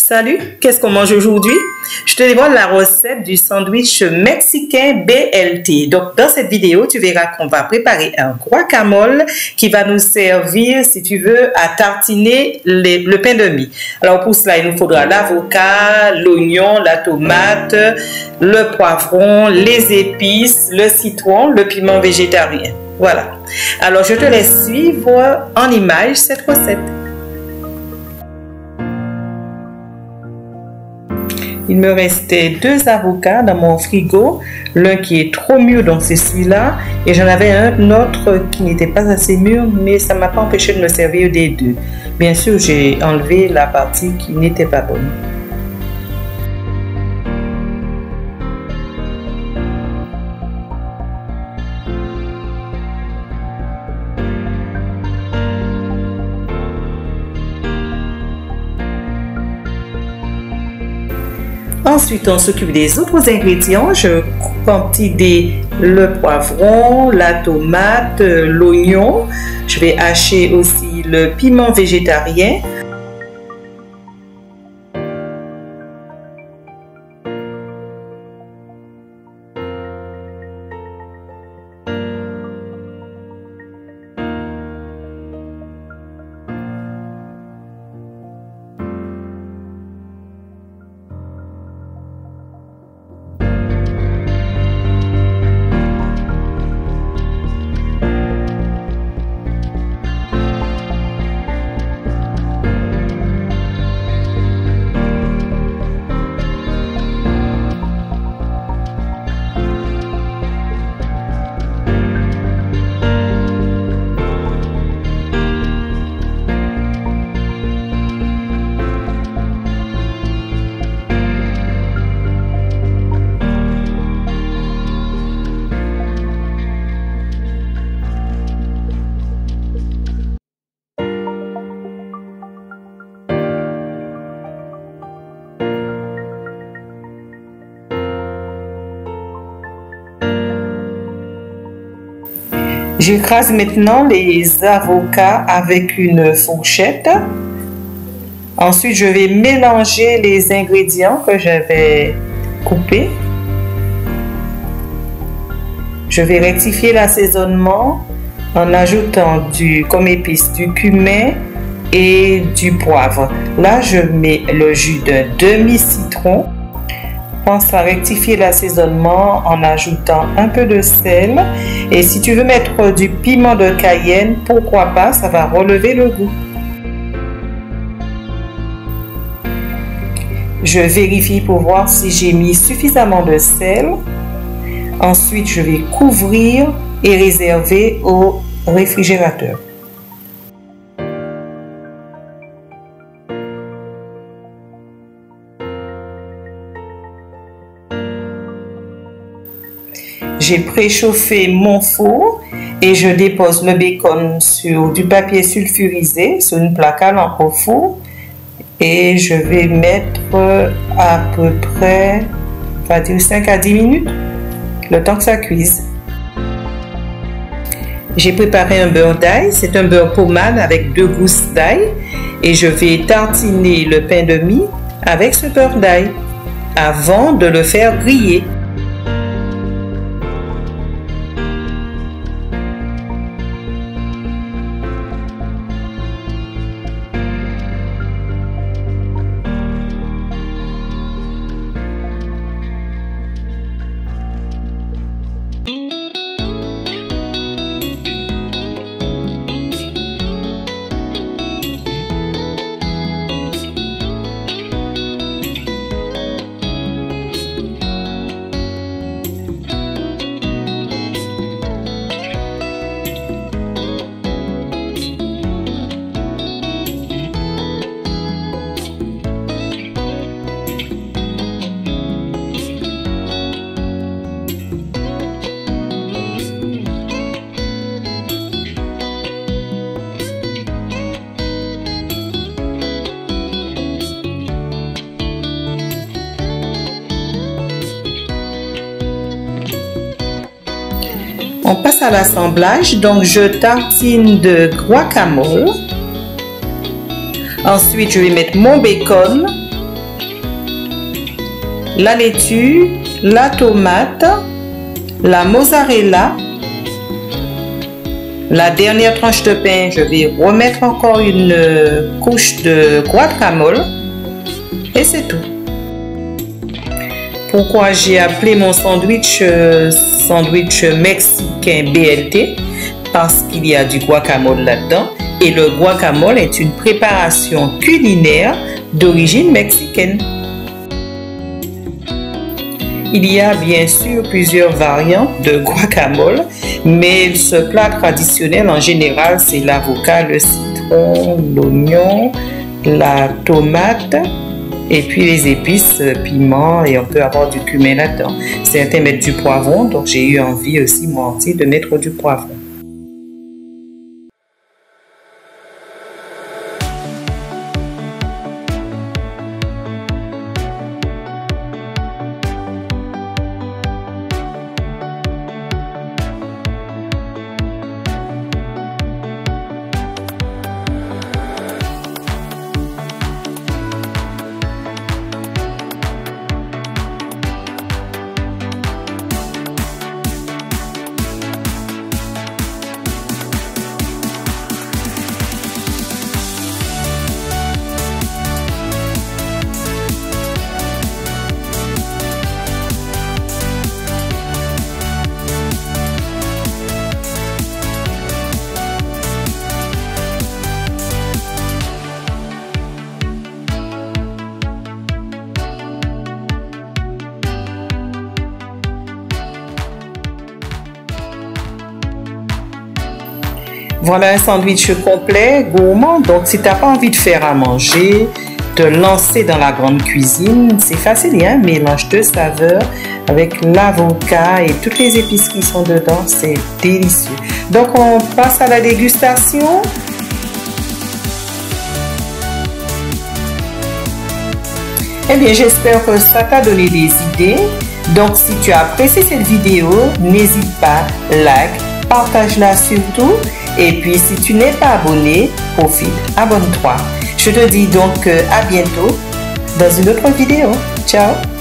Salut, qu'est-ce qu'on mange aujourd'hui? Je te dévoile la recette du sandwich mexicain BLT. Donc, dans cette vidéo, tu verras qu'on va préparer un guacamole qui va nous servir, si tu veux, à tartiner le pain de mie. Alors, pour cela, il nous faudra l'avocat, l'oignon, la tomate, le poivron, les épices, le citron, le piment végétarien. Voilà. Alors, je te laisse suivre en image cette recette. Il me restait 2 avocats dans mon frigo, l'un qui est trop mûr, donc c'est celui-là, et j'en avais un autre qui n'était pas assez mûr, mais ça ne m'a pas empêché de me servir des deux. Bien sûr, j'ai enlevé la partie qui n'était pas bonne. Ensuite, on s'occupe des autres ingrédients. Je coupe en petits dés le poivron, la tomate, l'oignon. Je vais hacher aussi le piment végétarien. J'écrase maintenant les avocats avec une fourchette. Ensuite, je vais mélanger les ingrédients que j'avais coupés. Je vais rectifier l'assaisonnement en ajoutant comme épice du cumin et du poivre. Là, je mets le jus d'un demi-citron. Pense à rectifier l'assaisonnement en ajoutant un peu de sel. Et si tu veux mettre du piment de Cayenne, pourquoi pas, ça va relever le goût. Je vérifie pour voir si j'ai mis suffisamment de sel. Ensuite, je vais couvrir et réserver au réfrigérateur. J'ai préchauffé mon four et je dépose le bacon sur du papier sulfurisé sur une plaque à lampe au four et je vais mettre à peu près, on va dire 5 à 10 minutes, le temps que ça cuise. J'ai préparé un beurre d'ail, c'est un beurre pommade avec 2 gousses d'ail et je vais tartiner le pain de mie avec ce beurre d'ail avant de le faire griller. On passe à l'assemblage. Donc, je tartine de guacamole. Ensuite, je vais mettre mon bacon la laitue, la tomate, la mozzarella. La dernière tranche de pain, je vais remettre encore une couche de guacamole et c'est tout. Pourquoi j'ai appelé mon sandwich sandwich mexicain BLT? Parce qu'il y a du guacamole là-dedans et le guacamole est une préparation culinaire d'origine mexicaine. Il y a bien sûr plusieurs variantes de guacamole, mais ce plat traditionnel en général, c'est l'avocat, le citron, l'oignon, la tomate et puis les épices, piment et on peut avoir du cumin là-dedans. Certains mettent du poivron, donc j'ai eu envie aussi, moi aussi, de mettre du poivron. Voilà un sandwich complet, gourmand. Donc, si tu n'as pas envie de faire à manger, de lancer dans la grande cuisine, c'est facile, hein? Mélange de saveurs avec l'avocat et toutes les épices qui sont dedans, c'est délicieux. Donc, on passe à la dégustation. Eh bien, j'espère que ça t'a donné des idées. Donc, si tu as apprécié cette vidéo, n'hésite pas, like, partage-la surtout. Et puis, si tu n'es pas abonné, profite, abonne-toi. Je te dis donc à bientôt dans une autre vidéo. Ciao!